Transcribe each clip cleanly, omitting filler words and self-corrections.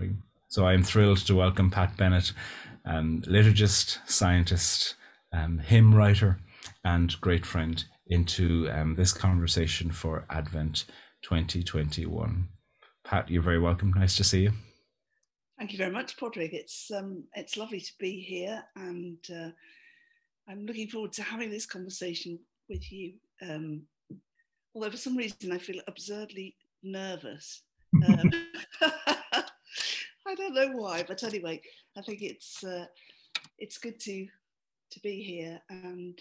everybody. So I'm thrilled to welcome Pat Bennett, liturgist, scientist, hymn writer, and great friend into this conversation for Advent 2021. Pat, you're very welcome. Nice to see you. Thank you very much, Pádraig. It's lovely to be here, and I'm looking forward to having this conversation with you. Although for some reason I feel absurdly nervous. I don't know why, but anyway, I think it's good to be here, and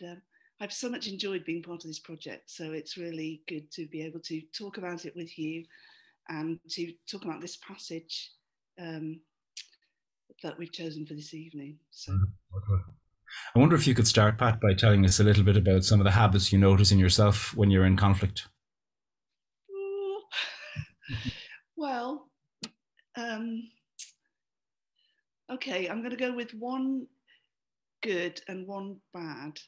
I've so much enjoyed being part of this project. So it's really good to be able to talk about it with you, and to talk about this passage that we've chosen for this evening. So. I wonder if you could start, Pat, by telling us a little bit about some of the habits you notice in yourself when you're in conflict. Well, okay, I'm going to go with one good and one bad,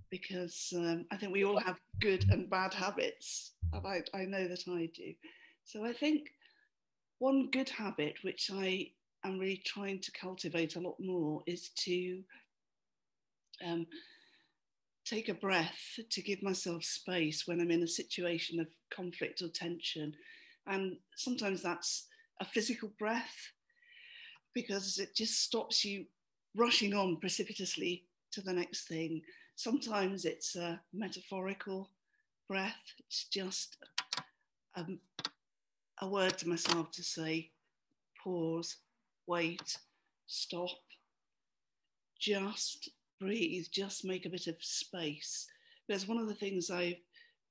because I think we all have good and bad habits, and I know that I do. So I think one good habit, which I am really trying to cultivate a lot more, is to take a breath, to give myself space when I'm in a situation of conflict or tension. And sometimes that's a physical breath, because it just stops you rushing on precipitously to the next thing. Sometimes it's a metaphorical breath. It's just a word to myself to say, pause, wait, stop, just breathe, just make a bit of space. Because one of the things I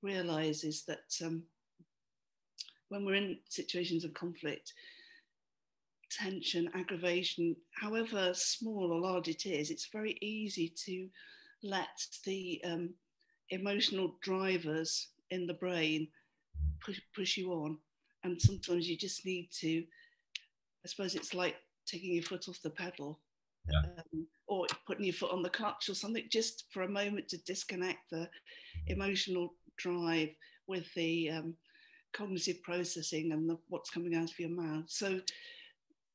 realise is that when we're in situations of conflict, tension, aggravation, however small or large it is, it's very easy to let the emotional drivers in the brain push you on. And sometimes you just need to, I suppose it's like taking your foot off the pedal, or putting your foot on the clutch or something, just for a moment to disconnect the emotional drive with the cognitive processing and what's coming out of your mouth. So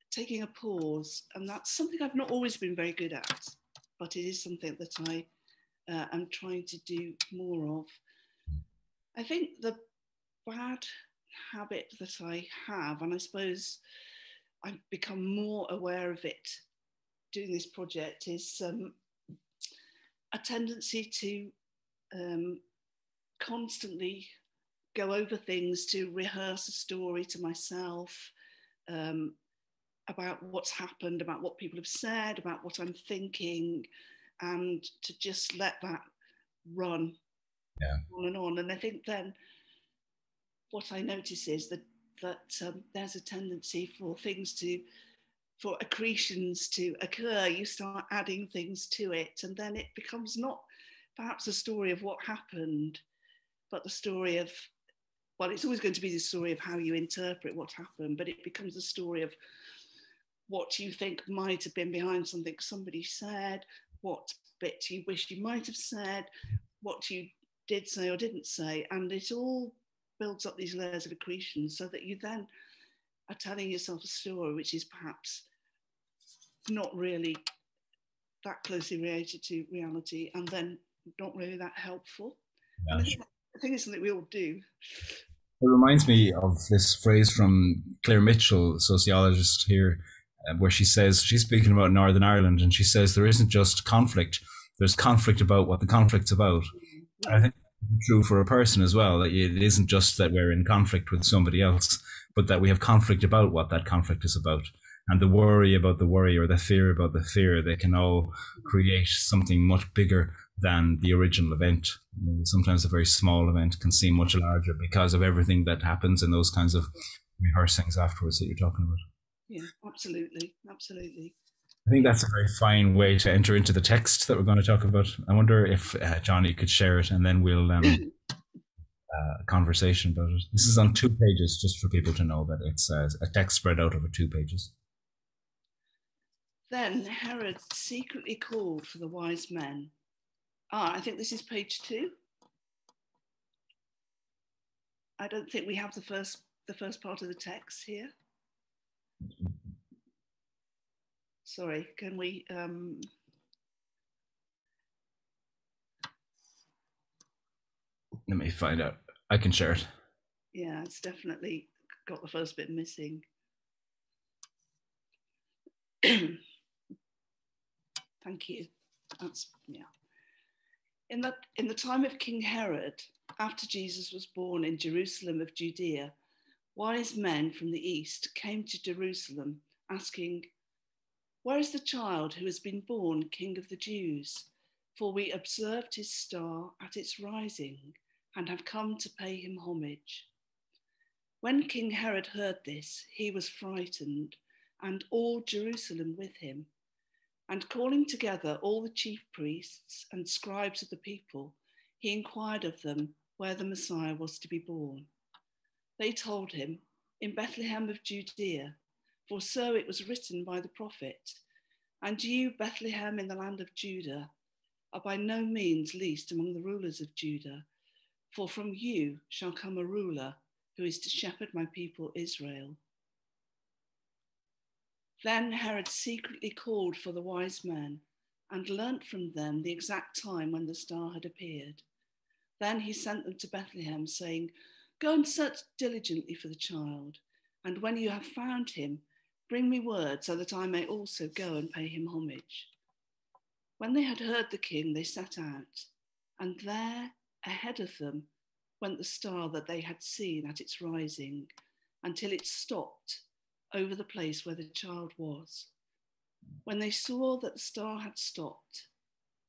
taking a pause, and that's something I've not always been very good at, but it is something that I am trying to do more of. I think the bad habit that I have, and I suppose I've become more aware of it doing this project, is a tendency to constantly go over things, to rehearse a story to myself about what's happened, about what people have said, about what I'm thinking, and to just let that run on and on. And I think then what I notice is that there's a tendency for for accretions to occur. You start adding things to it, and then it becomes not perhaps a story of what happened, but the story of, well, it's always going to be the story of how you interpret what happened, but it becomes a story of what you think might have been behind something somebody said, what bit you wish you might have said, what you did say or didn't say, and it all builds up these layers of accretion, so that you then are telling yourself a story which is perhaps not really that closely related to reality, and then not really that helpful. Yeah. And I think it's something we all do. It reminds me of this phrase from Claire Mitchell, sociologist here, where she says, she's speaking about Northern Ireland, and she says there isn't just conflict, there's conflict about what the conflict's about. Yeah. I think it's true for a person as well, that it isn't just that we're in conflict with somebody else, but that we have conflict about what that conflict is about. And the worry about the worry, or the fear about the fear, they can all create something much bigger than the original event. Sometimes a very small event can seem much larger because of everything that happens in those kinds of rehearsings afterwards that you're talking about. Yeah, absolutely, absolutely. I think that's a very fine way to enter into the text that we're going to talk about. I wonder if, John, you could share it, and then we'll a conversation about it. This is on 2 pages, just for people to know that it's a text spread out over 2 pages. Then Herod secretly called for the wise men. I think this is page 2. I don't think we have the first part of the text here. sorry, can we, let me find out. I can share it. yeah, it's definitely got the first bit missing. Thank you. That's, yeah. In the time of King Herod, after Jesus was born in Jerusalem of Judea, wise men from the east came to Jerusalem asking, "Where is the child who has been born King of the Jews? For we observed his star at its rising and have come to pay him homage." When King Herod heard this, he was frightened, and all Jerusalem with him. And calling together all the chief priests and scribes of the people, he inquired of them where the Messiah was to be born. They told him, "In Bethlehem of Judea, for so it was written by the prophet, and you, Bethlehem in the land of Judah, are by no means least among the rulers of Judah, for from you shall come a ruler who is to shepherd my people Israel." Then Herod secretly called for the wise men and learnt from them the exact time when the star had appeared. Then he sent them to Bethlehem, saying, "Go and search diligently for the child, and when you have found him, bring me word so that I may also go and pay him homage." When they had heard the king, they set out, and there, ahead of them, went the star that they had seen at its rising, until it stopped over the place where the child was. When they saw that the star had stopped,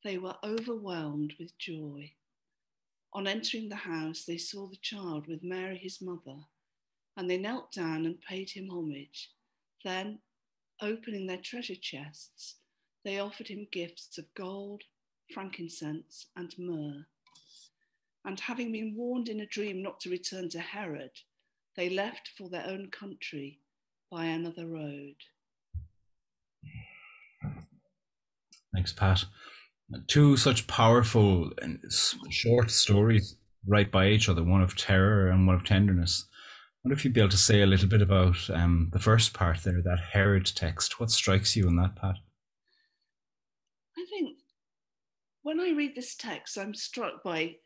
they were overwhelmed with joy. On entering the house, they saw the child with Mary, his mother, and they knelt down and paid him homage. Then, opening their treasure chests, they offered him gifts of gold, frankincense, and myrrh. And having been warned in a dream not to return to Herod, they left for their own country by another road. Thanks, Pat. Two such powerful and short stories right by each other, one of terror and one of tenderness. I wonder if you'd be able to say a little bit about the first part there, that Herod text. What strikes you in that, Pat? I think when I read this text, I'm struck by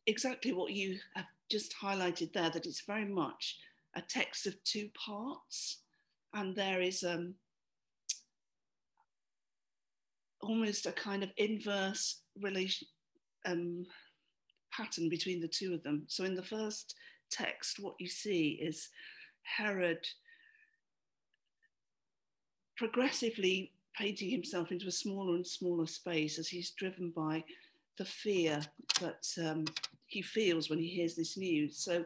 exactly what you have just highlighted there, that it's very much a text of two parts, and there is almost a kind of inverse relation pattern between the two of them. So in the first text, what you see is Herod progressively painting himself into a smaller and smaller space as he's driven by the fear that he feels when he hears this news. So,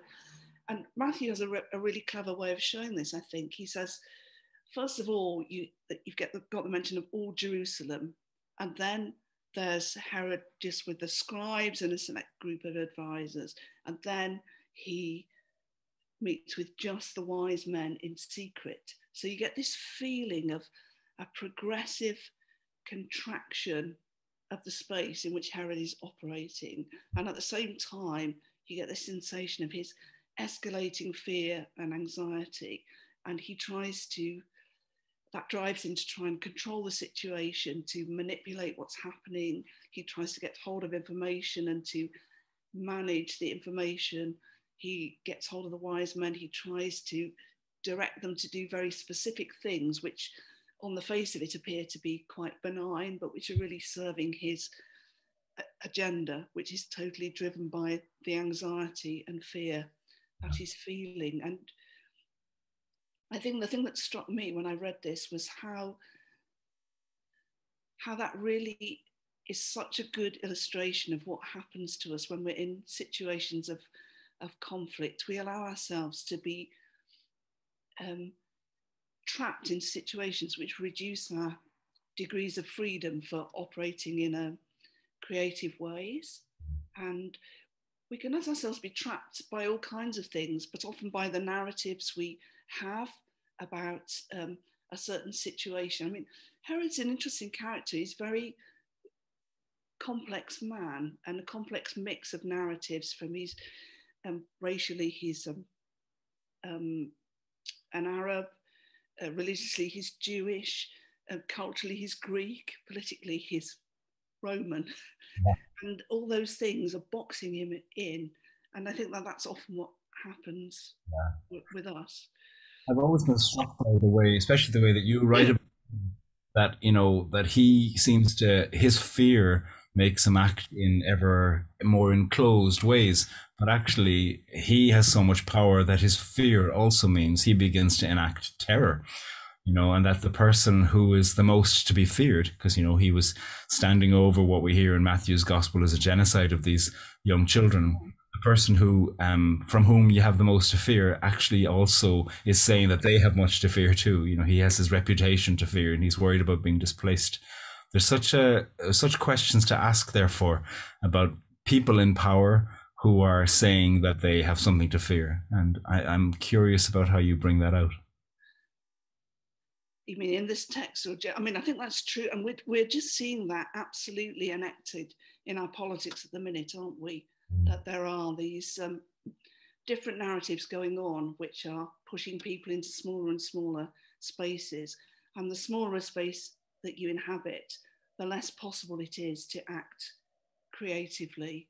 and Matthew has a really clever way of showing this, I think. He says, first of all, you've got the mention of all Jerusalem, and then there's Herod just with the scribes and a select group of advisors, and then he meets with just the wise men in secret. So you get this feeling of a progressive contraction of the space in which Herod is operating. And at the same time, you get this sensation of his escalating fear and anxiety. And he tries to, that drives him to try and control the situation, to manipulate what's happening. He tries to get hold of information and to manage the information. He gets hold of the wise men. He tries to direct them to do very specific things, which on the face of it appear to be quite benign, but which are really serving his agenda, which is totally driven by the anxiety and fear that he's feeling. And I think the thing that struck me when I read this was how that really is such a good illustration of what happens to us when we're in situations of conflict. We allow ourselves to be trapped in situations which reduce our degrees of freedom for operating in creative ways. And we can let ourselves be trapped by all kinds of things, but often by the narratives we have about a certain situation. I mean, Herod's an interesting character. He's a very complex man and a complex mix of narratives. From his racially, he's an Arab. Religiously, he's Jewish. culturally he's Greek, politically he's Roman, Yeah. and all those things are boxing him in. And I think that that's often what happens with us. I've always been struck by the way, especially the way that you write about that, that he seems to, his fear makes him act in ever more enclosed ways. But actually, he has so much power that his fear also means he begins to enact terror, and that the person who is the most to be feared, because, he was standing over what we hear in Matthew's gospel as a genocide of these young children. The person who, from whom you have the most to fear, actually also is saying that they have much to fear too. He has his reputation to fear, and he's worried about being displaced. There's such questions to ask, therefore, about people in power who are saying that they have something to fear, and I'm curious about how you bring that out. You mean in this text? I think that's true, and we're just seeing that absolutely enacted in our politics at the minute, aren't we? That there are these different narratives going on which are pushing people into smaller and smaller spaces, and the smaller a space that you inhabit, the less possible it is to act creatively.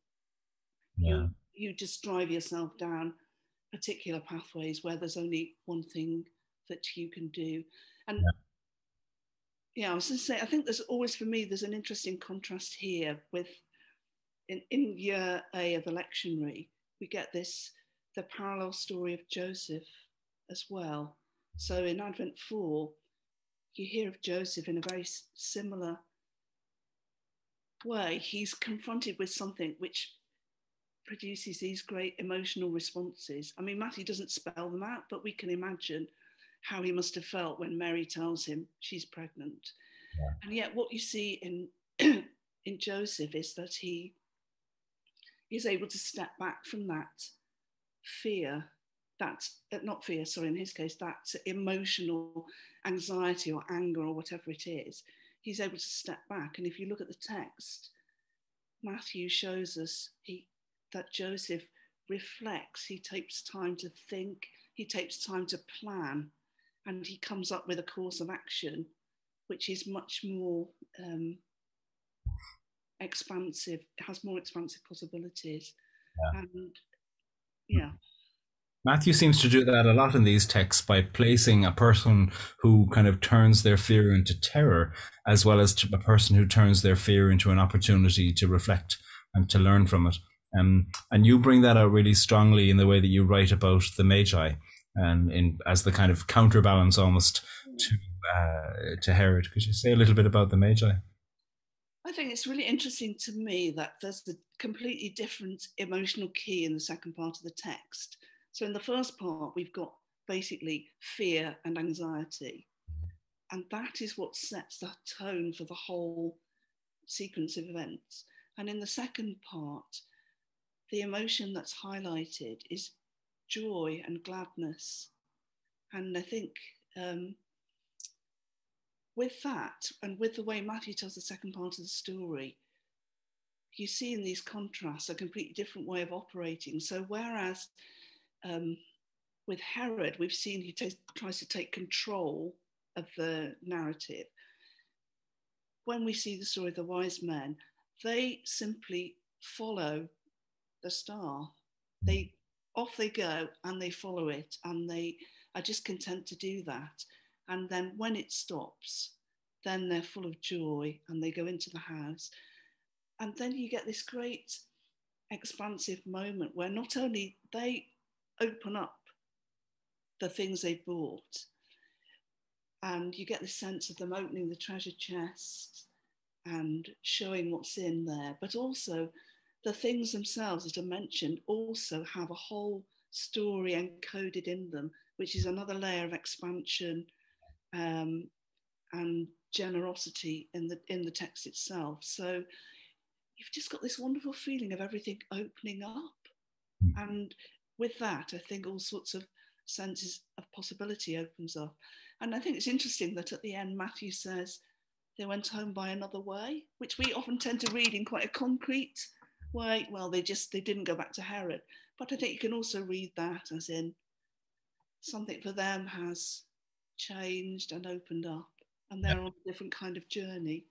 Yeah. You just drive yourself down particular pathways where there's only one thing that you can do. And I was going to say, I think there's always, for me, there's an interesting contrast here with in year A of the lectionary, we get the parallel story of Joseph as well. So in Advent 4, you hear of Joseph in a very similar way. He's confronted with something which produces these great emotional responses. I mean, Matthew doesn't spell them out, but we can imagine how he must have felt when Mary tells him she's pregnant. Yeah. And yet what you see in in Joseph is that he is able to step back from that fear, in his case, that emotional anxiety or anger or whatever it is. He's able to step back. And if you look at the text, Matthew shows us that Joseph reflects, he takes time to think, he takes time to plan, and he comes up with a course of action which is much more expansive, has more expansive possibilities. And Matthew seems to do that a lot in these texts by placing a person who kind of turns their fear into terror, as well as a person who turns their fear into an opportunity to reflect and to learn from it. And you bring that out really strongly in the way that you write about the Magi, and as the kind of counterbalance almost to Herod. Could you say a little bit about the Magi? I think it's really interesting to me that there's a completely different emotional key in the second part of the text. So in the first part, we've got basically fear and anxiety. And that is what sets the tone for the whole sequence of events. And in the second part, the emotion that's highlighted is joy and gladness. And I think with that, and with the way Matthew tells the second part of the story, you see in these contrasts a completely different way of operating. So whereas with Herod, we've seen he tries to take control of the narrative. When we see the story of the wise men, they simply follow the star. Off they go and they follow it, and they are just content to do that. And then when it stops, then they're full of joy and they go into the house. And then you get this great expansive moment where not only they open up the things they bought, and you get the sense of them opening the treasure chest and showing what's in there, but also the things themselves that are mentioned also have a whole story encoded in them, which is another layer of expansion and generosity in the text itself. So you've just got this wonderful feeling of everything opening up. And with that, I think all sorts of senses of possibility opens up. And I think it's interesting that at the end, Matthew says they went home by another way, which we often tend to read in quite a concrete way. Well, they didn't go back to Herod. But I think you can also read that as in something for them has changed and opened up. and they're on a different kind of journey.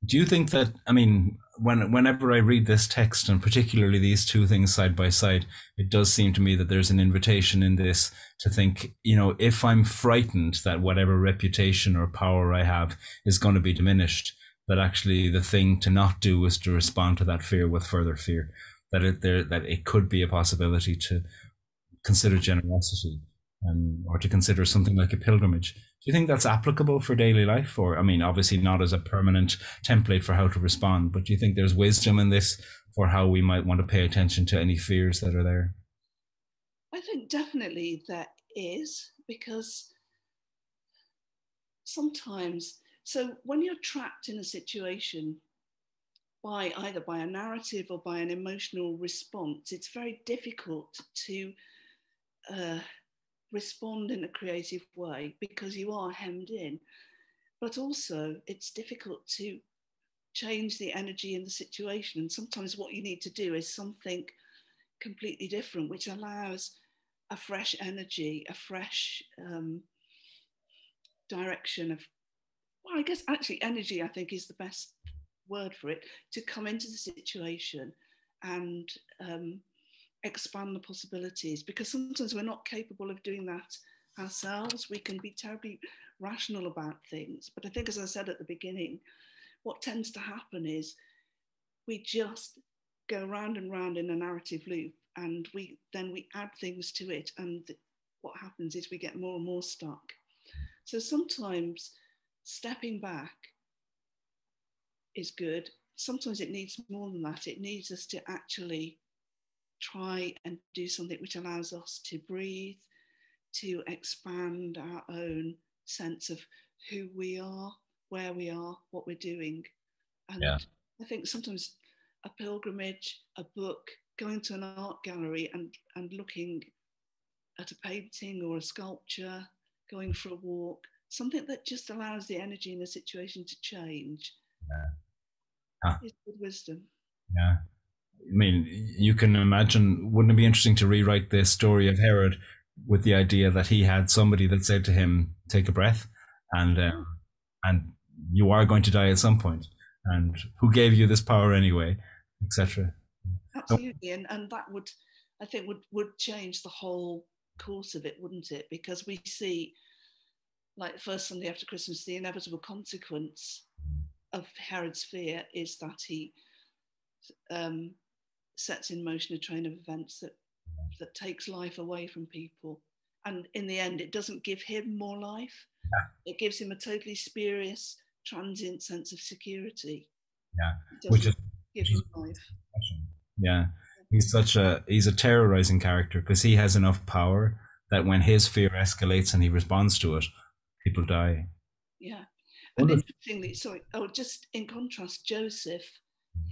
Do you think that, I mean, whenever I read this text, and particularly these two things side by side, it does seem to me that there's an invitation in this to think, if I'm frightened that whatever reputation or power I have is going to be diminished, that actually the thing to not do is to respond to that fear with further fear, that it could be a possibility to consider generosity, or to consider something like a pilgrimage. Do you think that's applicable for daily life? Or, I mean, obviously not as a permanent template for how to respond, but do you think there's wisdom in this for how we might want to pay attention to any fears that are there? I think definitely there is, because sometimes, so when you're trapped in a situation either by a narrative or by an emotional response, it's very difficult to respond in a creative way because you are hemmed in. But also, it's difficult to change the energy in the situation. And sometimes what you need to do is something completely different, which allows a fresh energy, a fresh direction of, well, I guess actually energy, I think, is the best word for it, to come into the situation and expand the possibilities, because sometimes we're not capable of doing that ourselves. We can be terribly rational about things, but I think, as I said at the beginning, what tends to happen is we just go round and round in a narrative loop, and we add things to it, and what happens is we get more and more stuck. So sometimes stepping back is good. Sometimes it needs more than that. It needs us to actually try and do something which allows us to breathe, to expand our own sense of who we are, where we are, what we're doing. And Yeah. I think sometimes a pilgrimage, a book, going to an art gallery and looking at a painting or a sculpture, going for a walk, something that just allows the energy in the situation to change, is good wisdom. Yeah. I mean, you can imagine, wouldn't it be interesting to rewrite the story of Herod with the idea that he had somebody that said to him, take a breath, and you are going to die at some point, and who gave you this power anyway, etc. Absolutely. And that would, I think, would change the whole course of it, wouldn't it? Because we see, like the first Sunday after Christmas, the inevitable consequence of Herod's fear is that he sets in motion a train of events that takes life away from people. And in the end, it doesn't give him more life. It gives him a totally spurious, transient sense of security. Yeah, It which doesn't is give him life. Yeah, he's a terrorizing character because he has enough power that when his fear escalates and he responds to it, people die. Yeah. And interestingly, just in contrast, Joseph,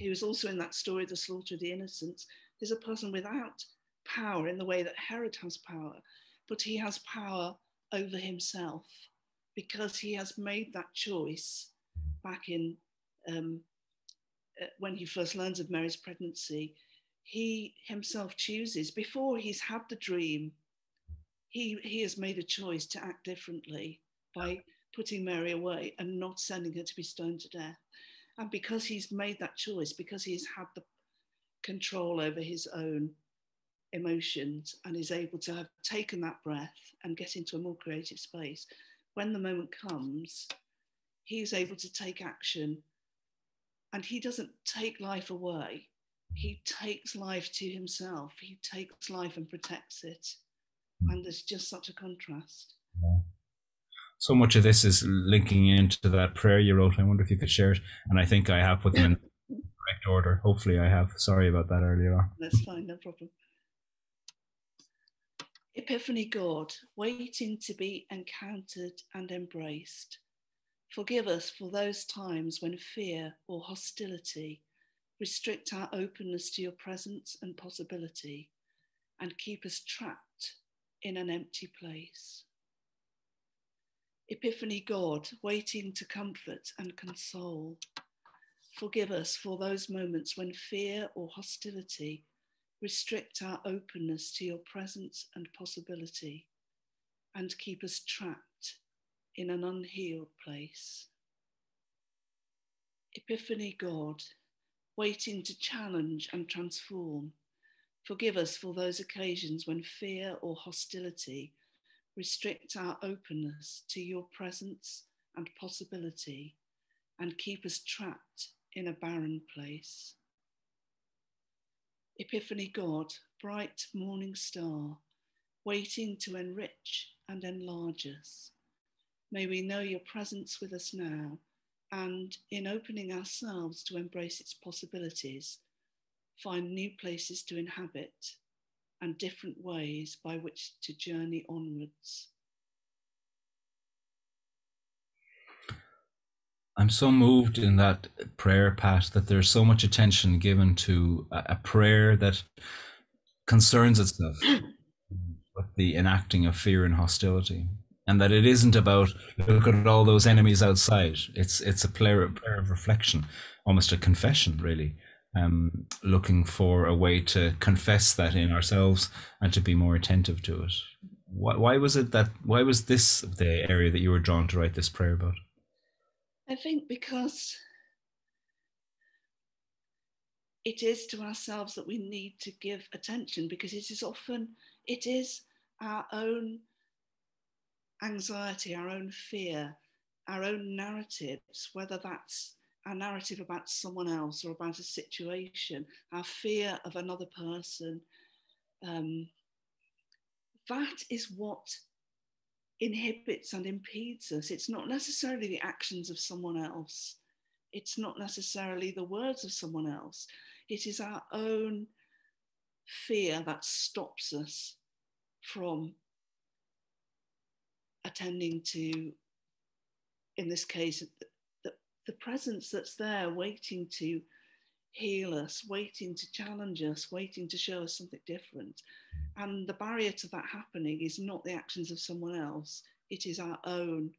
who was also in that story, the slaughter of the innocents, is a person without power in the way that Herod has power, but he has power over himself because he has made that choice back in when he first learns of Mary's pregnancy. He himself chooses, before he's had the dream, he has made a choice to act differently by putting Mary away and not sending her to be stoned to death. And because he's made that choice, because he's had the control over his own emotions and is able to have taken that breath and get into a more creative space, when the moment comes, he's able to take action. And he doesn't take life away. He takes life to himself. He takes life and protects it. And there's just such a contrast. Yeah. So much of this is linking into that prayer you wrote. I wonder if you could share it. And I think I have put them in the correct order. Hopefully I have. Sorry about that earlier on. That's fine, no problem. Epiphany God, waiting to be encountered and embraced. Forgive us for those times when fear or hostility restrict our openness to your presence and possibility and keep us trapped in an empty place. Epiphany God, waiting to comfort and console. Forgive us for those moments when fear or hostility restrict our openness to your presence and possibility and keep us trapped in an unhealed place. Epiphany God, waiting to challenge and transform. Forgive us for those occasions when fear or hostility restrict our openness to your presence and possibility and keep us trapped in a barren place. Epiphany God, bright morning star, waiting to enrich and enlarge us. May we know your presence with us now, and in opening ourselves to embrace its possibilities, find new places to inhabit and different ways by which to journey onwards. I'm so moved in that prayer, Pat, that there's so much attention given to a prayer that concerns itself with the enacting of fear and hostility. And that it isn't about, look at all those enemies outside. It's a prayer of reflection, almost a confession, really. Looking for a way to confess that in ourselves and to be more attentive to it. Why was this the area that you were drawn to write this prayer about? I think because it is to ourselves that we need to give attention, because it is our own anxiety, our own fear, our own narratives, whether that's our narrative about someone else or about a situation, our fear of another person. That is what inhibits and impedes us. It's not necessarily the actions of someone else. It's not necessarily the words of someone else. It is our own fear that stops us from attending to, in this case, the presence that's there waiting to heal us, waiting to challenge us, waiting to show us something different. And the barrier to that happening is not the actions of someone else, it is our own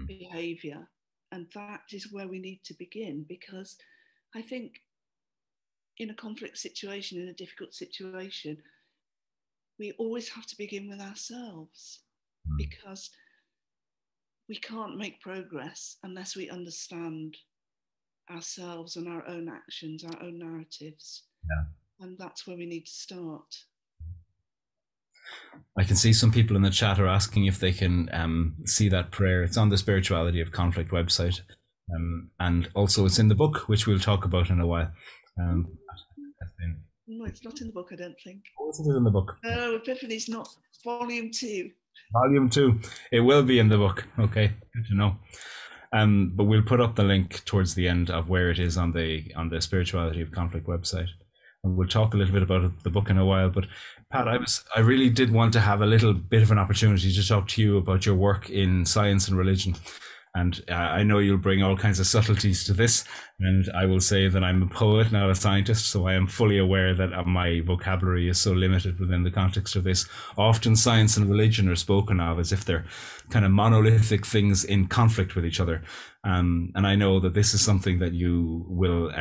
behaviour. And that is where we need to begin, because I think in a conflict situation, in a difficult situation, we always have to begin with ourselves, because we can't make progress unless we understand ourselves and our own actions, our own narratives. Yeah. And that's where we need to start. I can see some people in the chat are asking if they can see that prayer. It's on the Spirituality of Conflict website. And also it's in the book, which we'll talk about in a while. No, it's not in the book, I don't think. Oh, is it in the book? No, Epiphany's not. Volume 2. Volume 2. It will be in the book. Okay, good to know. But we'll put up the link towards the end of where it is on the Spirituality of Conflict website. And we'll talk a little bit about the book in a while. But Pat, I really did want to have a little bit of an opportunity to talk to you about your work in science and religion. And I know you'll bring all kinds of subtleties to this. And I will say that I'm a poet, not a scientist. So I am fully aware that my vocabulary is so limited within the context of this. Often science and religion are spoken of as if they're kind of monolithic things in conflict with each other. And I know that this is something that you will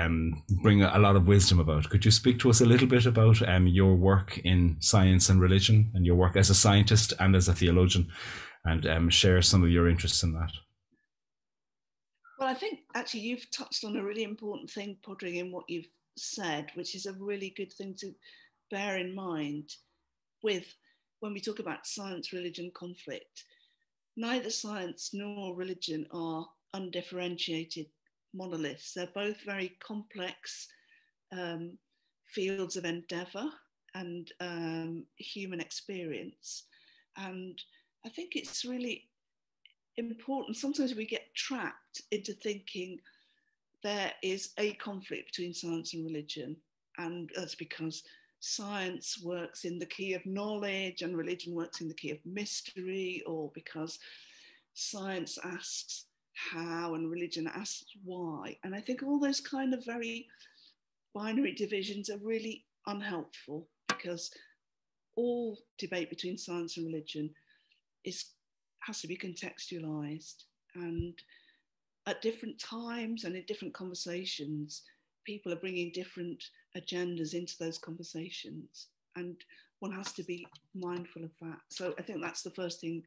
bring a lot of wisdom about. Could you speak to us a little bit about your work in science and religion, and your work as a scientist and as a theologian, and share some of your interests in that? Well, I think actually you've touched on a really important thing, Pádraig, in what you've said, which is a really good thing to bear in mind with when we talk about science, religion, conflict. Neither science nor religion are undifferentiated monoliths. They're both very complex fields of endeavour and human experience. And I think it's really important. Sometimes we get trapped into thinking there is a conflict between science and religion, and that's because science works in the key of knowledge and religion works in the key of mystery, or because science asks how and religion asks why. And I think all those kind of very binary divisions are really unhelpful, because all debate between science and religion has to be contextualized, and at different times and in different conversations, people are bringing different agendas into those conversations, and one has to be mindful of that. So I think that's the first thing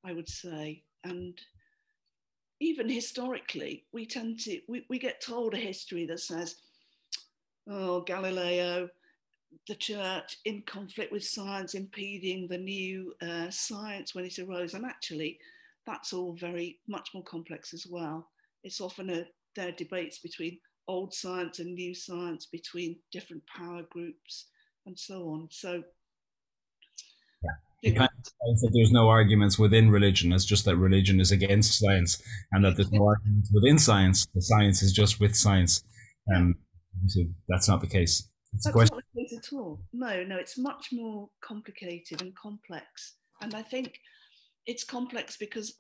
I would say. And even historically, we get told a history that says, oh, Galileo, the church in conflict with science, impeding the new science when it arose. And actually, that's all very much more complex as well. It's often there are debates between old science and new science, between different power groups and so on. So it kind of that there's no arguments within religion. It's just that religion is against science, and that there's no arguments within science. The science is just with science. So that's not the case. That's not the case at all. No, it's much more complicated and complex. And I think it's complex because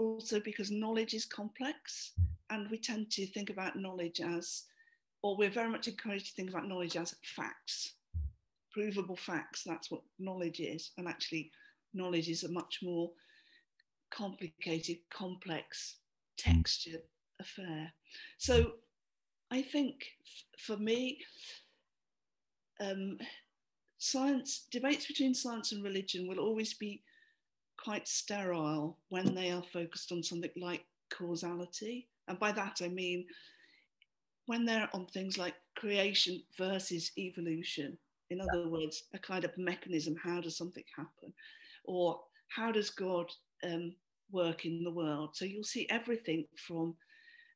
knowledge is complex, and we tend to think about knowledge as, or we're very much encouraged to think about knowledge as facts, provable facts. That's what knowledge is. And actually, knowledge is a much more complicated, complex, textured affair. So I think for me, debates between science and religion will always be quite sterile when they are focused on something like causality. And by that I mean when they're on things like creation versus evolution. In other words, a kind of mechanism, how does something happen? Or how does God work in the world? So you'll see everything from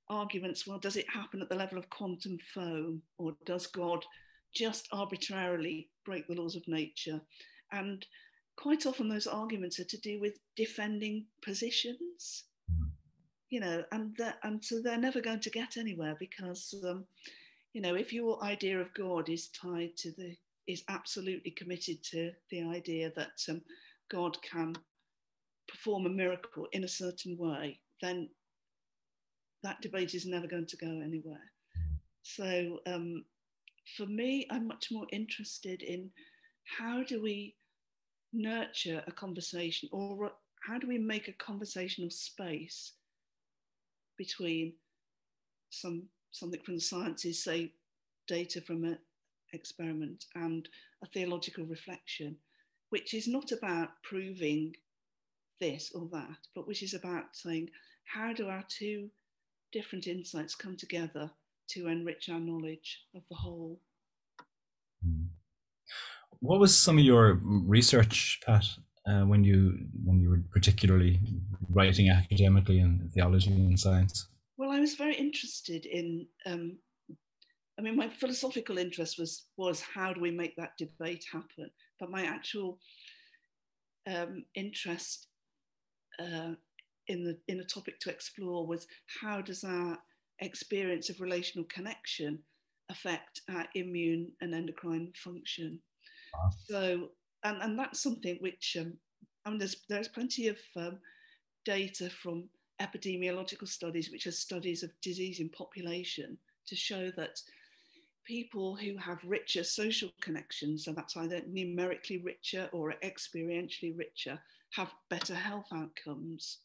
arguments, well, does it happen at the level of quantum foam? Or does God just arbitrarily break the laws of nature? And quite often those arguments are to do with defending positions, and so they're never going to get anywhere because, if your idea of God is is absolutely committed to the idea that God can perform a miracle in a certain way, then that debate is never going to go anywhere. So for me, I'm much more interested in how do we nurture a conversation, or how do we make a conversational space between something from the sciences, say data from an experiment, and a theological reflection, which is not about proving this or that, but which is about saying, how do our two different insights come together to enrich our knowledge of the whole? What was some of your research, Pat, when you were particularly writing academically in theology and science? Well, I was very interested in, my philosophical interest was how do we make that debate happen? But my actual interest in a topic to explore was, how does our experience of relational connection affect our immune and endocrine function? Wow. So, and that's something which, there's plenty of data from epidemiological studies, which are studies of disease in population, to show that people who have richer social connections, so that's either numerically richer or experientially richer, have better health outcomes.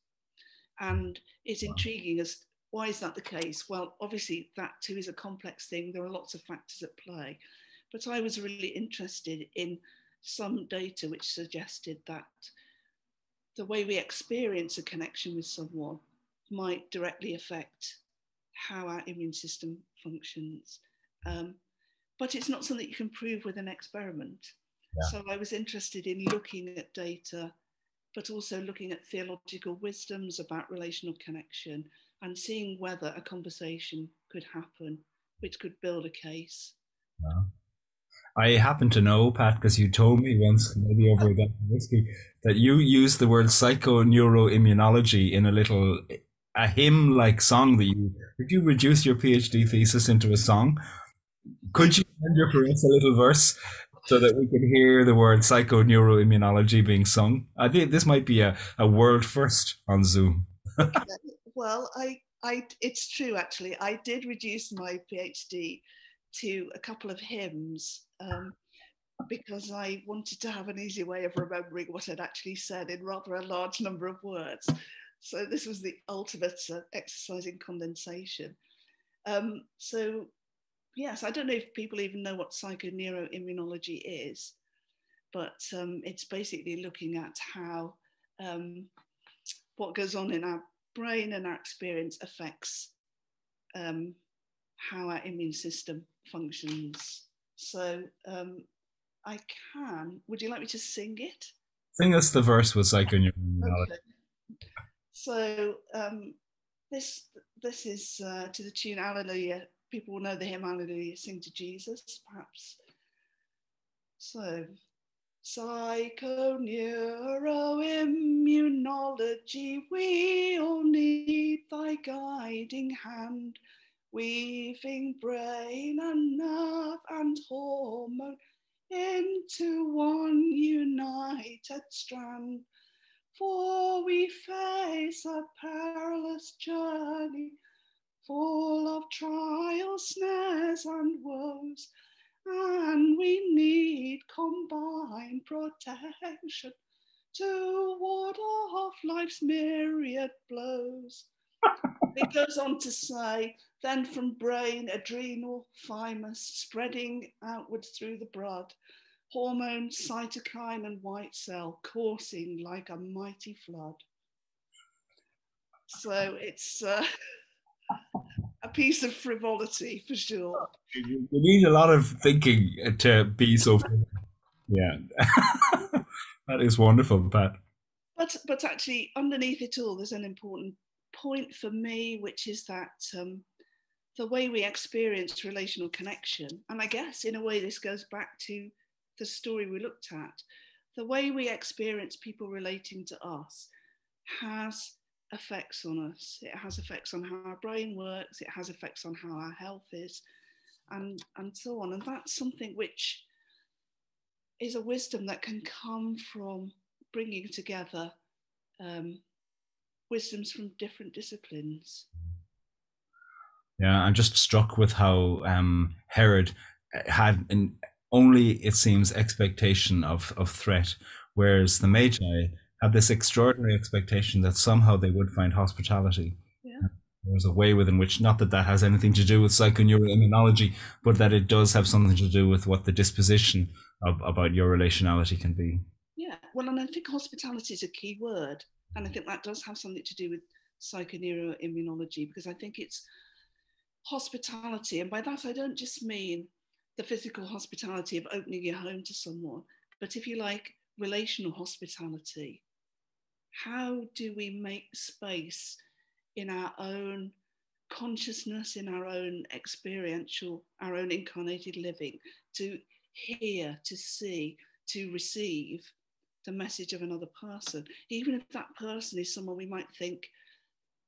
And it's intriguing as, why is that the case? Well, obviously that too is a complex thing. There are lots of factors at play. But I was really interested in some data which suggested that the way we experience a connection with someone might directly affect how our immune system functions. But it's not something you can prove with an experiment. Yeah. So I was interested in looking at data, but also looking at theological wisdoms about relational connection and seeing whether a conversation could happen, which could build a case. Yeah. I happen to know, Pat, because you told me once, maybe over a whiskey, that you used the word psychoneuroimmunology in a hymn-like song did you reduce your PhD thesis into a song? Could you render for us a little verse so that we could hear the word psychoneuroimmunology being sung? I think this might be a world first on Zoom. Okay. Well, it's true, actually. I did reduce my PhD to a couple of hymns because I wanted to have an easy way of remembering what I'd actually said in rather a large number of words. So this was the ultimate exercise in condensation. So yes, I don't know if people even know what psychoneuroimmunology is, but it's basically looking at how what goes on in our brain and our experience affects how our immune system functions. So would you like me to sing it? Sing us the verse with psychoneurology. Okay. So this is to the tune Alleluia. People will know the hymn Alleluia, sing to Jesus, perhaps. So, psychoneuroimmunology, we all need thy guiding hand, weaving brain and nerve and hormone into one united strand. For we face a perilous journey, full of trials, snares and woes, and we need combined protection to ward off life's myriad blows. It goes on to say, then from brain, adrenal, thymus, spreading outwards through the blood, hormone, cytokine and white cell coursing like a mighty flood. So it's a piece of frivolity for sure. You need a lot of thinking to be so. Yeah, that is wonderful, Pat. But actually, underneath it all, there's an important point for me, which is that the way we experience relational connection, and I guess in a way this goes back to the story we looked at, the way we experience people relating to us has effects on us. It has effects on how our brain works, it has effects on how our health is, and so on. And that's something which is a wisdom that can come from bringing together wisdoms from different disciplines. Yeah, I'm just struck with how Herod had only, it seems, expectation of threat, whereas the Magi had this extraordinary expectation that somehow they would find hospitality. Yeah. There's a way within which, not that that has anything to do with psychoneuroimmunology, but that it does have something to do with what the disposition about your relationality can be. Yeah, well, and I think hospitality is a key word. And I think that does have something to do with psychoneuroimmunology, because I think it's hospitality. And by that, I don't just mean the physical hospitality of opening your home to someone, but if you like, relational hospitality. How do we make space in our own consciousness, in our own experiential, our own incarnated living, to hear, to see, to receive the message of another person, even if that person is someone we might think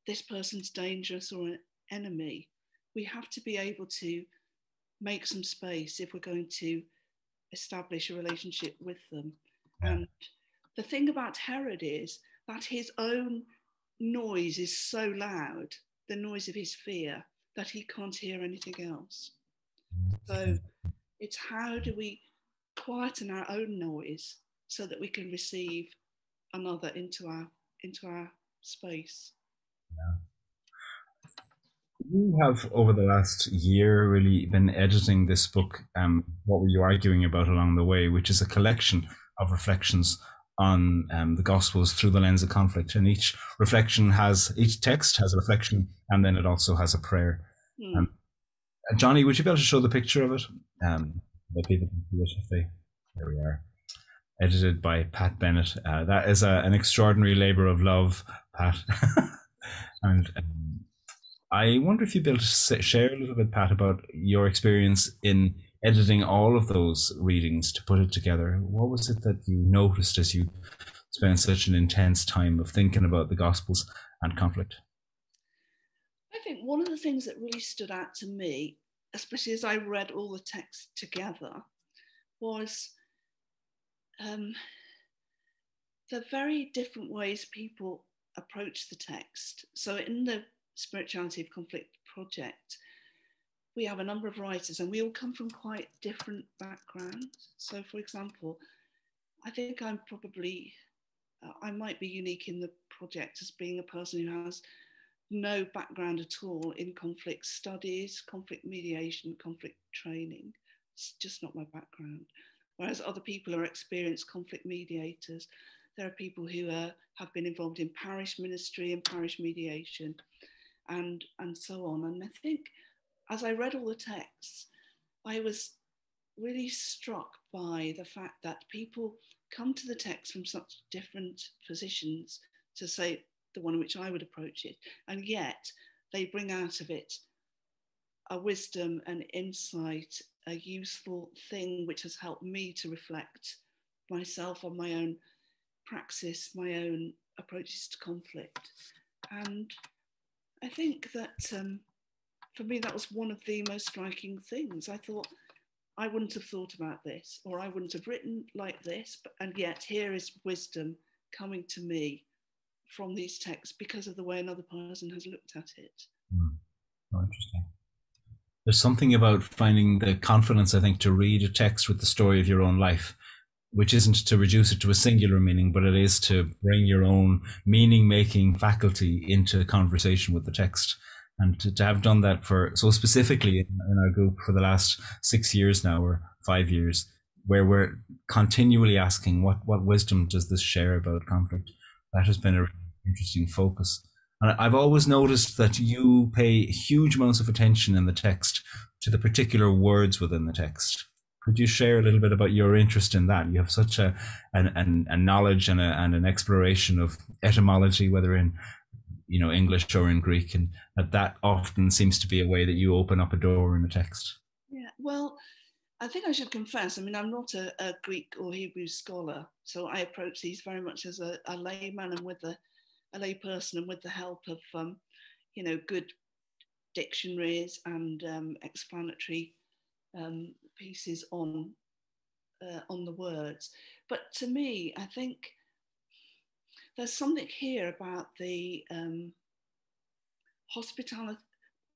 this person's dangerous or an enemy. We have to be able to make some space if we're going to establish a relationship with them. Yeah. And the thing about Herod is that his own noise is so loud, the noise of his fear, that he can't hear anything else. So it's how do we quieten our own noise so that we can receive another into our space. Yeah. You have, over the last year, really been editing this book, What Were You Arguing About Along the Way, which is a collection of reflections on the Gospels through the lens of conflict. And each text has a reflection, and then it also has a prayer. Johnny, would you be able to show the picture of it? That people can see it if they... There we are. Edited by Pat Bennett. That is an extraordinary labour of love, Pat. And I wonder if you'd be able to share a little bit, Pat, about your experience in editing all of those readings to put it together. What was it that you noticed as you spent such an intense time of thinking about the Gospels and conflict? I think one of the things that really stood out to me, especially as I read all the texts together, was the very different ways people approach the text. So in the Spirituality of Conflict project, we have a number of writers and we all come from quite different backgrounds. So for example, I think I might be unique in the project as being a person who has no background at all in conflict studies, conflict mediation, conflict training. It's just not my background. Whereas other people are experienced conflict mediators. There are people who have been involved in parish ministry and parish mediation and so on. And I think as I read all the texts, I was really struck by the fact that people come to the text from such different positions, to say the one in which I would approach it, and yet they bring out of it a wisdom, an insight, a useful thing which has helped me to reflect myself on my own praxis, my own approaches to conflict. And I think that for me, that was one of the most striking things. I thought, I wouldn't have thought about this, or I wouldn't have written like this, and yet here is wisdom coming to me from these texts because of the way another person has looked at it. Oh, interesting. There's something about finding the confidence, I think, to read a text with the story of your own life, which isn't to reduce it to a singular meaning, but it is to bring your own meaning-making faculty into conversation with the text. And to have done that for so specifically in our group for the last 6 years now, or 5 years, where we're continually asking what wisdom does this share about conflict, that has been a really interesting focus. And I've always noticed that you pay huge amounts of attention in the text to the particular words within the text. Could you share a little bit about your interest in that? You have such a knowledge and an exploration of etymology, whether in English or in Greek, and that often seems to be a way that you open up a door in the text. Yeah, well, I think I should confess, I mean, I'm not a Greek or Hebrew scholar, so I approach these very much as a layman and with a lay person, and with the help of, good dictionaries and explanatory pieces on the words. But to me, I think there's something here about the hospitality,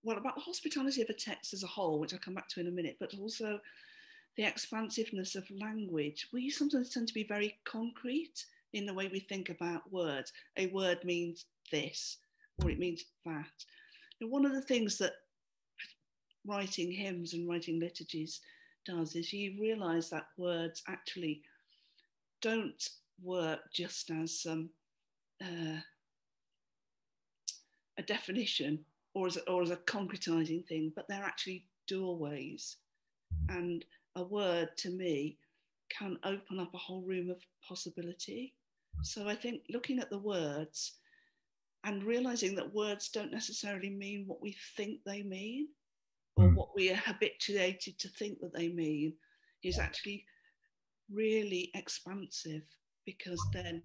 about hospitality of a text as a whole, which I'll come back to in a minute, but also the expansiveness of language. We sometimes tend to be very concrete in the way we think about words. A word means this, or it means that. And one of the things that writing hymns and writing liturgies does is you realise that words actually don't work just as a definition or as a concretising thing, but they're actually doorways. And a word, to me, can open up a whole room of possibility. So I think looking at the words and realising that words don't necessarily mean what we think they mean, or what we are habituated to think that they mean, is actually really expansive, because then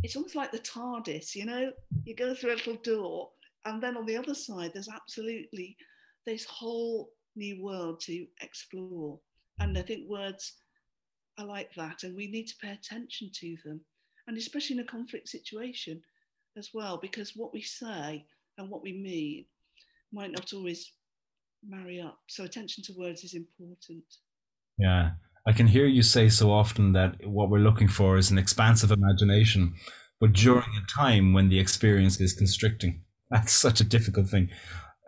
it's almost like the TARDIS, you go through a little door, and then on the other side, there's absolutely this whole new world to explore. And I think words are like that, and we need to pay attention to them, and especially in a conflict situation as well, because what we say and what we mean might not always marry up. So attention to words is important. Yeah. I can hear you say so often that what we're looking for is an expansive imagination, but during a time when the experience is constricting. That's such a difficult thing.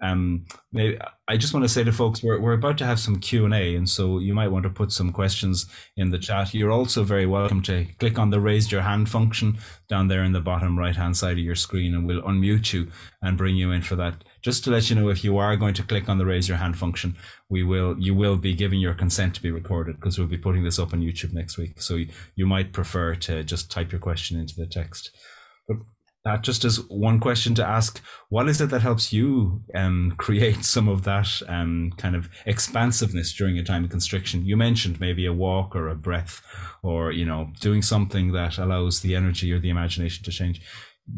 I just want to say to folks, we're about to have some Q&A, and so you might want to put some questions in the chat. You're also very welcome to click on the raise your hand function down there in the bottom right hand side of your screen, and we'll unmute you and bring you in for that. Just to let you know, if you are going to click on the raise your hand function, you will be giving your consent to be recorded, because we'll be putting this up on YouTube next week. So you might prefer to just type your question into the text. But that just as one question to ask, what is it that helps you create some of that kind of expansiveness during a time of constriction? You mentioned maybe a walk or a breath, or, doing something that allows the energy or the imagination to change.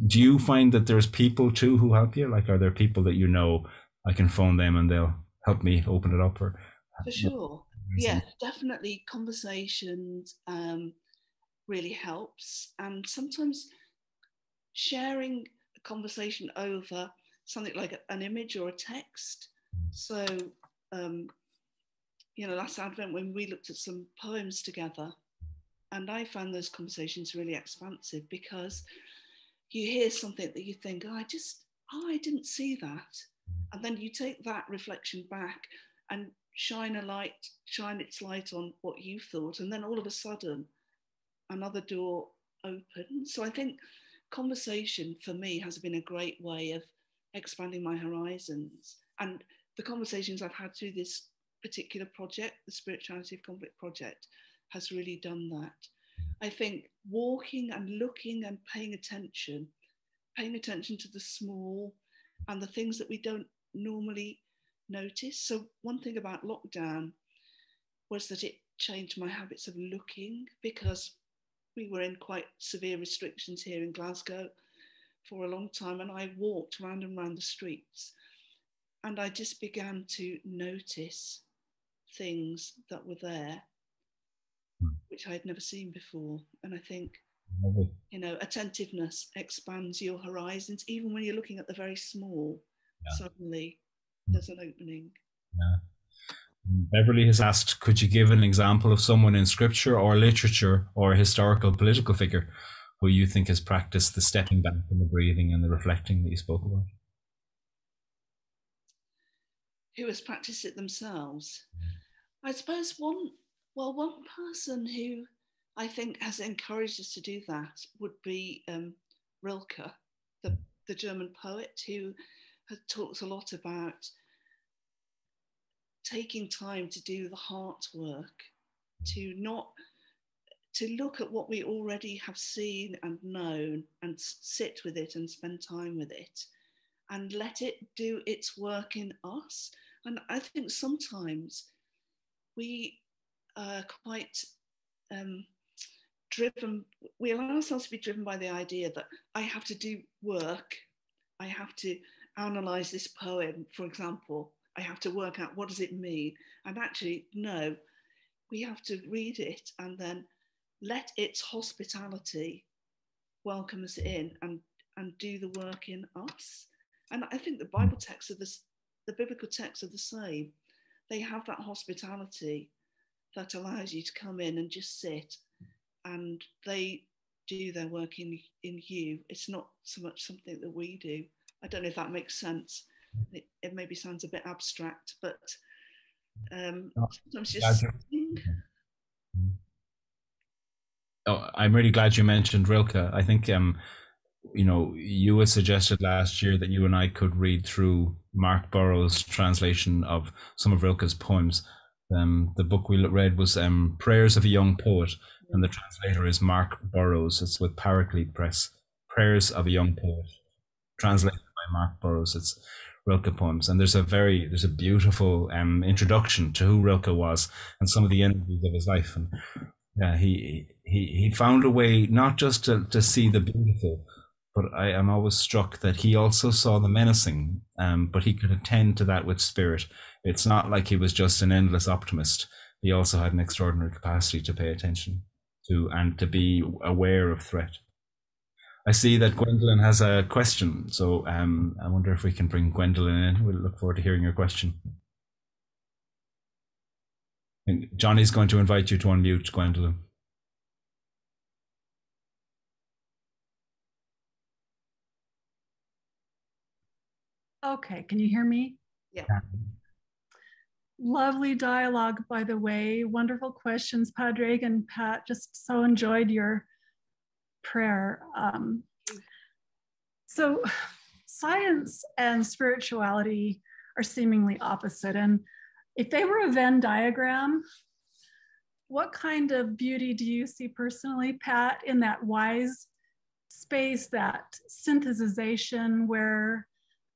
Do you find that there's people too who help you? Like, are there people that I can phone them and they'll help me open it up? Or for sure. Yeah, definitely conversations really helps. And sometimes sharing a conversation over something like an image or a text. So, last Advent when we looked at some poems together, and I found those conversations really expansive, because you hear something that you think, I didn't see that. And then you take that reflection back and shine its light on what you thought. And then all of a sudden, another door open. So I think conversation for me has been a great way of expanding my horizons. And the conversations I've had through this particular project, the Spirituality of Conflict project, has really done that. I think walking and looking and paying attention to the small and the things that we don't normally notice. So one thing about lockdown was that it changed my habits of looking, because we were in quite severe restrictions here in Glasgow for a long time, and I walked round and round the streets, and I just began to notice things that were there which I had never seen before. And I think, you know, attentiveness expands your horizons. Even when you're looking at the very small, suddenly there's an opening. Yeah. Beverly has asked, could you give an example of someone in scripture or literature or a historical political figure who you think has practiced the stepping back and the breathing and the reflecting that you spoke about? Who has practiced it themselves? I suppose one person who I think has encouraged us to do that would be Rilka, the German poet, who has talked a lot about taking time to do the heart work, to look at what we already have seen and known and sit with it and spend time with it and let it do its work in us. And I think sometimes we are quite driven, we allow ourselves to be driven by the idea that I have to do work, I have to analyse this poem, for example, I have to work out what does it mean. And actually, no, we have to read it and then let its hospitality welcome us in and do the work in us. And I think the Bible texts are the biblical texts are the same. They have that hospitality that allows you to come in and just sit, and they do their work in you. It's not so much something that we do. I don't know if that makes sense. It maybe sounds a bit abstract, but sometimes just sitting. Oh, I'm really glad you mentioned Rilke. I think you know, you had suggested last year that you and I could read through Mark Burrows' translation of some of Rilke's poems. The book we read was Prayers of a Young Poet, and the translator is Mark Burrows. It's with Pádraig Press. Prayers of a Young Poet, translated by Mark Burrows. It's Rilke poems, and there's a beautiful introduction to who Rilke was and some of the energies of his life. And yeah, he found a way not just to see the beautiful, but I am always struck that he also saw the menacing, but he could attend to that with spirit. It's not like he was just an endless optimist. He also had an extraordinary capacity to pay attention to and to be aware of threat. I see that Gwendolyn has a question, so I wonder if we can bring Gwendolyn in. We'll look forward to hearing your question. And Johnny's going to invite you to unmute, Gwendolyn. Okay, can you hear me? Yeah. Lovely dialogue, by the way. Wonderful questions, Pádraig and Pat. Just so enjoyed your prayer. So science and spirituality are seemingly opposite. And if they were a Venn diagram, what kind of beauty do you see personally, Pat, in that wise space, that synthesization where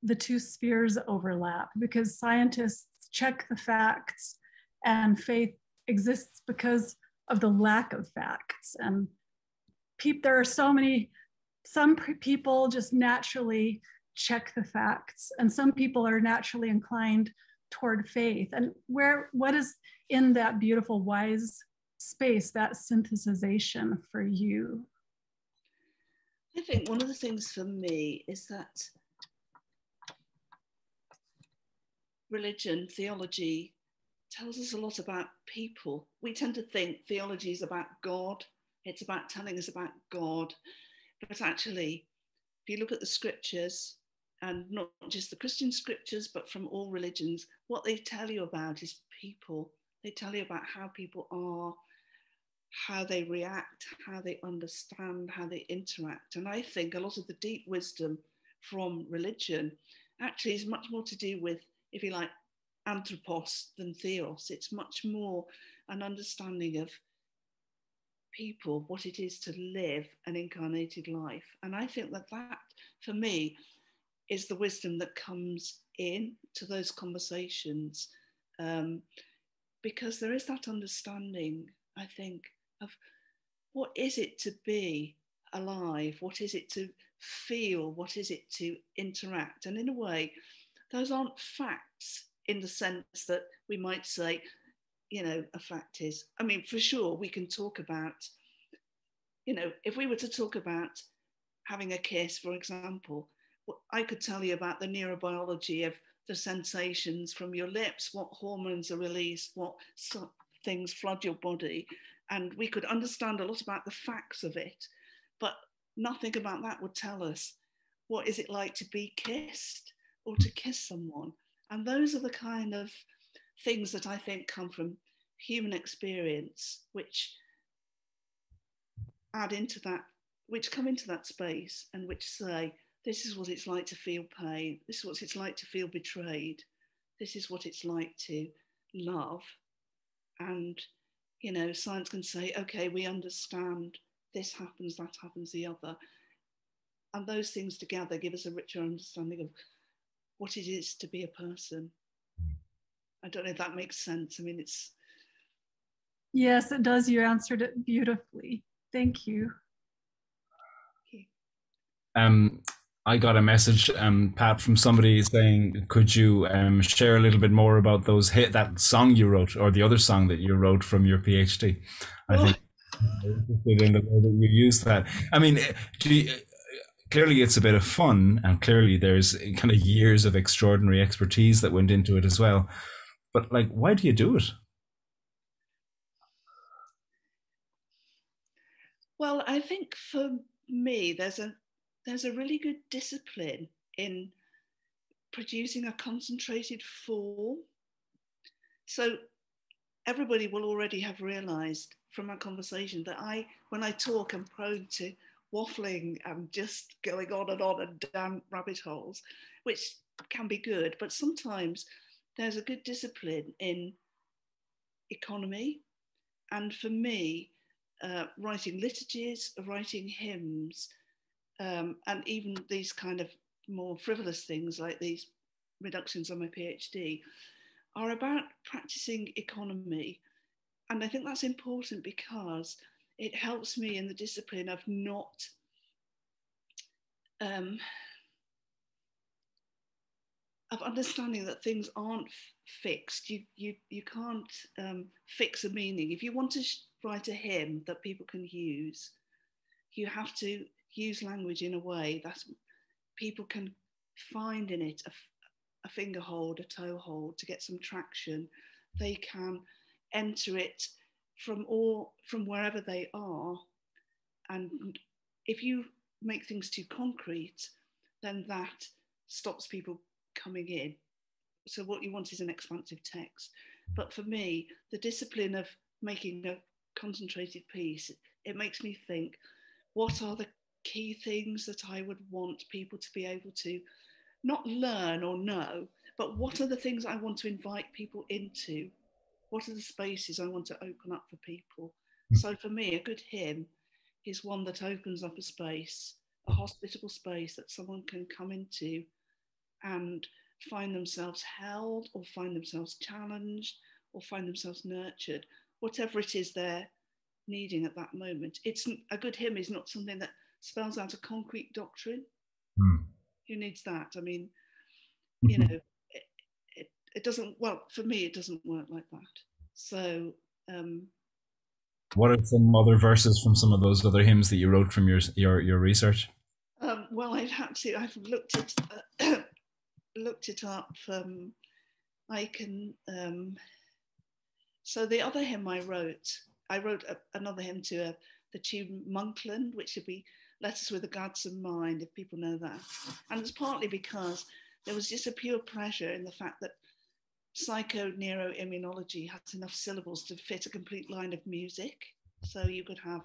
the two spheres overlap? Because scientists check the facts and faith exists because of the lack of facts. And there are some people just naturally check the facts, and some people are naturally inclined toward faith. And what is in that beautiful wise space, that synthesization for you? I think one of the things for me is that religion, theology, tells us a lot about people. We tend to think theology is about God. It's about telling us about God. But actually, if you look at the scriptures, and not just the Christian scriptures, but from all religions, what they tell you about is people. They tell you about how people are, how they react, how they understand, how they interact. And I think a lot of the deep wisdom from religion actually is much more to do with, if you like, anthropos than theos. It's much more an understanding of people, what it is to live an incarnated life. And I think that that, for me, is the wisdom that comes in to those conversations, because there is that understanding, I think, of what is it to be alive, what is it to feel, what is it to interact. And in a way, those aren't facts in the sense that we might say, you know, a fact is, I mean, for sure, we can talk about, you know, if we were to talk about having a kiss, for example, I could tell you about the neurobiology of the sensations from your lips, what hormones are released, what things flood your body. And we could understand a lot about the facts of it, but nothing about that would tell us what is it like to be kissed or to kiss someone. And those are the kind of things that I think come from human experience, which add into that, which come into that space and which say, this is what it's like to feel pain. This is what it's like to feel betrayed. This is what it's like to love. And, you know, science can say, okay, we understand this happens, that happens, the other. And those things together give us a richer understanding of what it is to be a person. I don't know if that makes sense. I mean, it's... Yes, it does. You answered it beautifully. Thank you. I got a message, Pat, from somebody saying, could you share a little bit more about that song you wrote, or the other song that you wrote from your PhD? I think I'm interested in the way that you use that. I mean, clearly it's a bit of fun, and clearly there's kind of years of extraordinary expertise that went into it as well. But like, why do you do it? Well, I think for me, there's a really good discipline in producing a concentrated form. So everybody will already have realized from our conversation that when I talk, I'm prone to waffling and just going on and down rabbit holes, which can be good. But sometimes there's a good discipline in economy. And for me, writing liturgies, writing hymns, and even these kind of more frivolous things like these reductions on my PhD are about practicing economy. And I think that's important because it helps me in the discipline of not of understanding that things aren't fixed. You can't fix a meaning. If you want to write a hymn that people can use, you have to use language in a way that people can find in it a finger hold, a toe hold to get some traction. They can enter it from wherever they are. And if you make things too concrete, then that stops people coming in. So what you want is an expansive text. But for me, the discipline of making a concentrated piece, it makes me think, what are the key things that I would want people to be able to not learn or know, but what are the things I want to invite people into? What are the spaces I want to open up for people? So for me, a good hymn is one that opens up a space, a hospitable space that someone can come into and find themselves held or find themselves challenged or find themselves nurtured, whatever it is they're needing at that moment. A good hymn is not something that spells out a concrete doctrine. Who needs that? I mean, you know, it doesn't, well, for me, it doesn't work like that. So what are some other verses from some of those other hymns that you wrote from your research? Well, I've looked it up. I can, so the other hymn I wrote another hymn to the tune Monkland, which would be Letters with a Gladsome Mind, if people know that. And it's partly because there was just a pure pleasure in the fact that psychoneuroimmunology has enough syllables to fit a complete line of music. So you could have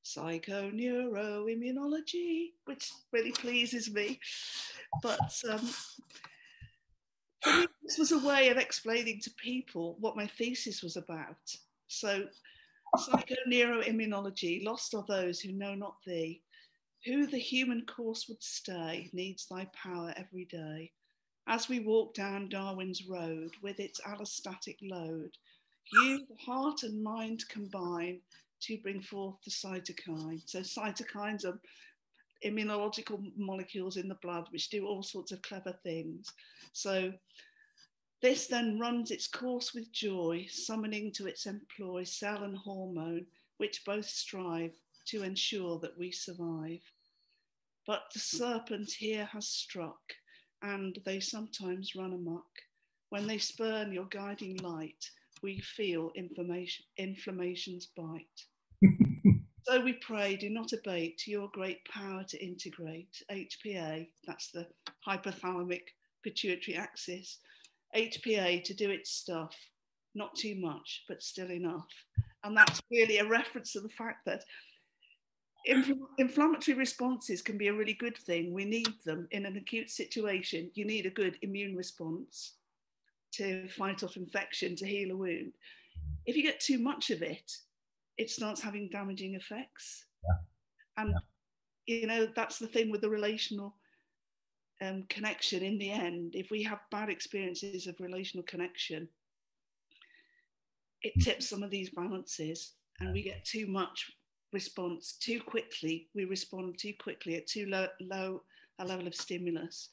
psychoneuroimmunology, which really pleases me. But for me, this was a way of explaining to people what my thesis was about. So psychoneuroimmunology, lost are those who know not thee, who the human course would stay, needs thy power every day. As we walk down Darwin's road with its allostatic load, you, the heart and mind combine to bring forth the cytokine. So cytokines are immunological molecules in the blood which do all sorts of clever things. So this then runs its course with joy, summoning to its employ cell and hormone, which both strive to ensure that we survive. But the serpent here has struck, and they sometimes run amok. When they spurn your guiding light, we feel inflammation's bite. So we pray, do not abate to your great power to integrate. HPA, that's the hypothalamic pituitary axis. HPA to do its stuff, not too much, but still enough. And that's really a reference to the fact that inflammatory responses can be a really good thing. We need them in an acute situation. You need a good immune response to fight off infection, to heal a wound. If you get too much of it, it starts having damaging effects. Yeah. And, you know, that's the thing with the relational connection in the end. If we have bad experiences of relational connection, it tips some of these balances and we get too much response too quickly. We respond too quickly at too low a level of stimulus.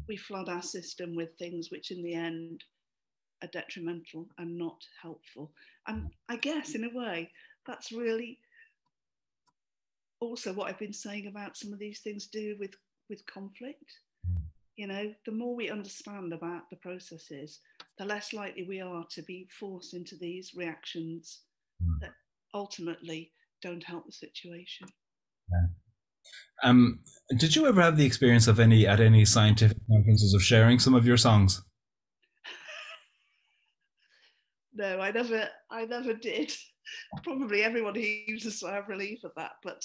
We flood our system with things which in the end are detrimental and not helpful. And I guess in a way, that's really also what I've been saying about some of these things to do with conflict. You know, the more we understand about the processes, the less likely we are to be forced into these reactions that ultimately don't help the situation. Yeah. Did you ever have the experience of at any scientific conferences of sharing some of your songs? No, I never did. Probably everyone heaves a sigh of relief at that, but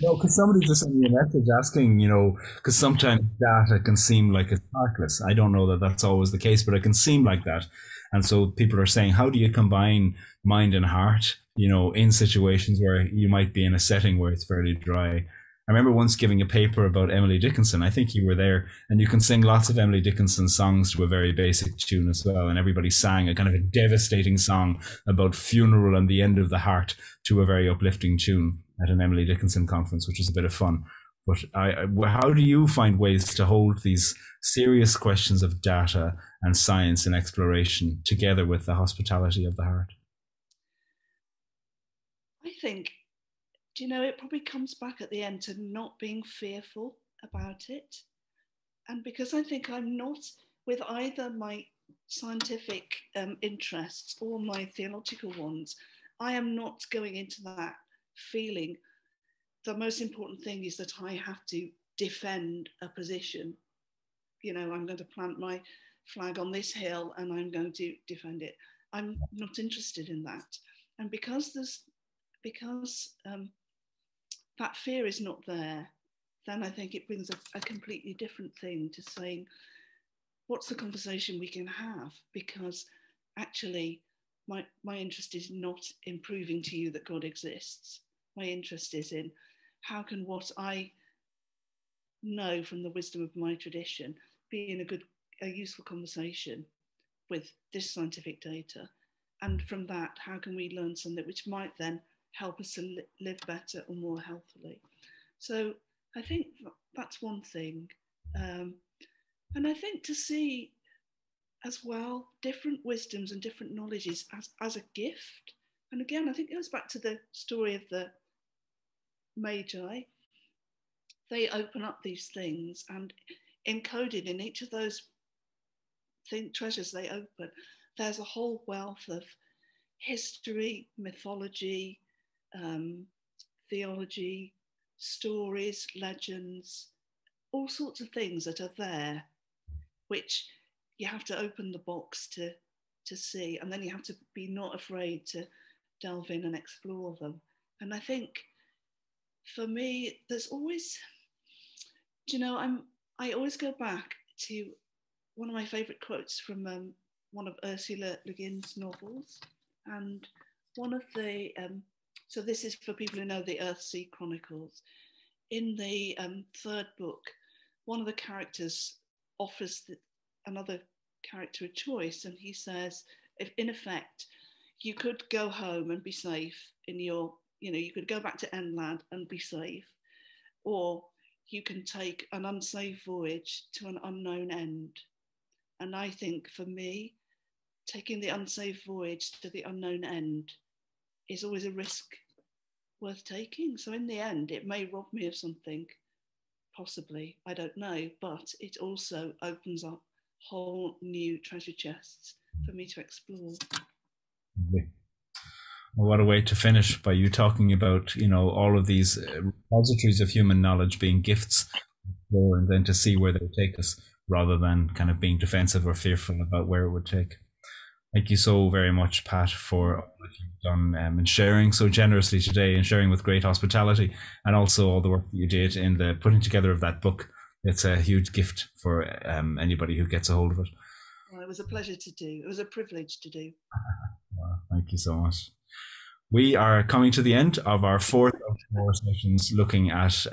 no, because somebody just sent me a message asking, you know, because sometimes data can seem like it's heartless. I don't know that that's always the case, but it can seem like that. And so people are saying, how do you combine mind and heart, you know, in situations where you might be in a setting where it's fairly dry? I remember once giving a paper about Emily Dickinson. I think you were there, and you can sing lots of Emily Dickinson songs to a very basic tune as well. And everybody sang a kind of a devastating song about funeral and the end of the heart to a very uplifting tune at an Emily Dickinson conference, which was a bit of fun. But how do you find ways to hold these serious questions of data and science and exploration together with the hospitality of the heart? I think, do you know, it probably comes back at the end to not being fearful about it. And because I think I'm not, with either my scientific interests or my theological ones, I am not going into that feeling the most important thing is that I have to defend a position. You know, I'm going to plant my flag on this hill and I'm going to defend it. I'm not interested in that. And because that fear is not there, then I think it brings a completely different thing to saying, what's the conversation we can have? Because actually, my interest is not in proving to you that God exists. My interest is in how can what I know from the wisdom of my tradition be in a useful conversation with this scientific data, and from that, how can we learn something which might then help us to live better or more healthily? So I think that's one thing, and I think to see as well different wisdoms and different knowledges as a gift. And again, I think it goes back to the story of the Magi. They open up these things, and encoded in each of those treasures they open, there's a whole wealth of history, mythology, theology, stories, legends, all sorts of things that are there, which you have to open the box to see, and then you have to be not afraid to delve in and explore them. And I think for me, there's always, I always go back to one of my favourite quotes from one of Ursula Le Guin's novels. And one of the, so this is for people who know the Earthsea Chronicles. In the third book, one of the characters offers another character a choice, and he says, if, in effect, you could go home and be safe in your, you could go back to Enland and be safe, or you can take an unsafe voyage to an unknown end. And I think for me, taking the unsafe voyage to the unknown end is always a risk worth taking. So in the end, it may rob me of something, possibly, I don't know, but it also opens up whole new treasure chests for me to explore. Well, what a way to finish, by you talking about, all of these repositories of human knowledge being gifts, and then to see where they take us, rather than kind of being defensive or fearful about where it would take. Thank you so very much, Pat, for all that you've done and sharing so generously today, and sharing with great hospitality, and also all the work that you did in the putting together of that book. It's a huge gift for anybody who gets a hold of it. Well, it was a pleasure to do. It was a privilege to do. Well, thank you so much. We are coming to the end of our fourth of 4 sessions looking at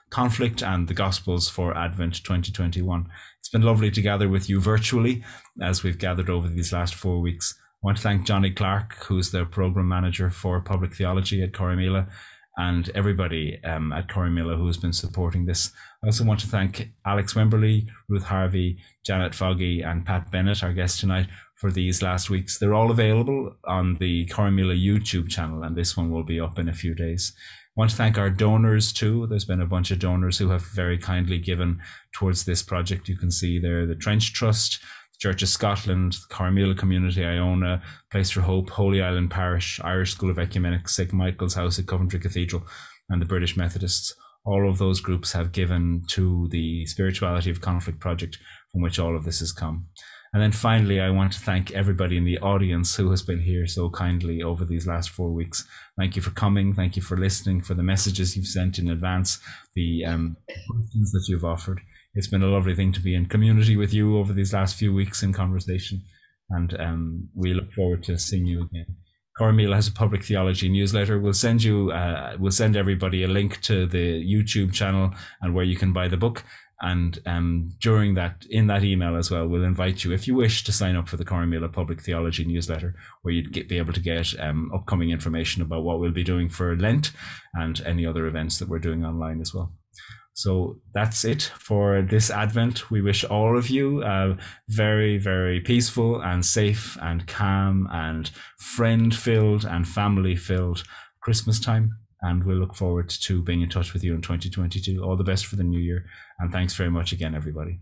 conflict and the Gospels for Advent 2021. It's been lovely to gather with you virtually as we've gathered over these last 4 weeks. I want to thank Johnny Clark, who's the Programme Manager for Public Theology at Corrymeela, and everybody at Corrymeela who has been supporting this. I also want to thank Alex Wemberley, Ruth Harvey, Janet Foggy, and Pat Bennett, our guest tonight, for these last weeks. They're all available on the Corrymeela YouTube channel, and this one will be up in a few days. I want to thank our donors too. There's been a bunch of donors who have very kindly given towards this project. You can see there the Trench Trust, the Church of Scotland, the Corrymeela Community, Iona, Place for Hope, Holy Island Parish, Irish School of Ecumenics, St. Michael's House at Coventry Cathedral, and the British Methodists. All of those groups have given to the Spirituality of Conflict project, from which all of this has come. And then finally, I want to thank everybody in the audience who has been here so kindly over these last 4 weeks. Thank you for coming. Thank you for listening, for the messages you've sent in advance, the questions that you've offered. It's been a lovely thing to be in community with you over these last few weeks in conversation. And we look forward to seeing you again. Corrymeela has a public theology newsletter. We'll send everybody a link to the YouTube channel and where you can buy the book. And during that, in that email as well, we'll invite you, if you wish, to sign up for the Corrymeela Public Theology newsletter, where you'd be able to get upcoming information about what we'll be doing for Lent and any other events that we're doing online as well. So that's it for this Advent. We wish all of you a very, very peaceful and safe and calm and friend-filled and family-filled Christmas time. And we'll look forward to being in touch with you in 2022. All the best for the new year. And thanks very much again, everybody.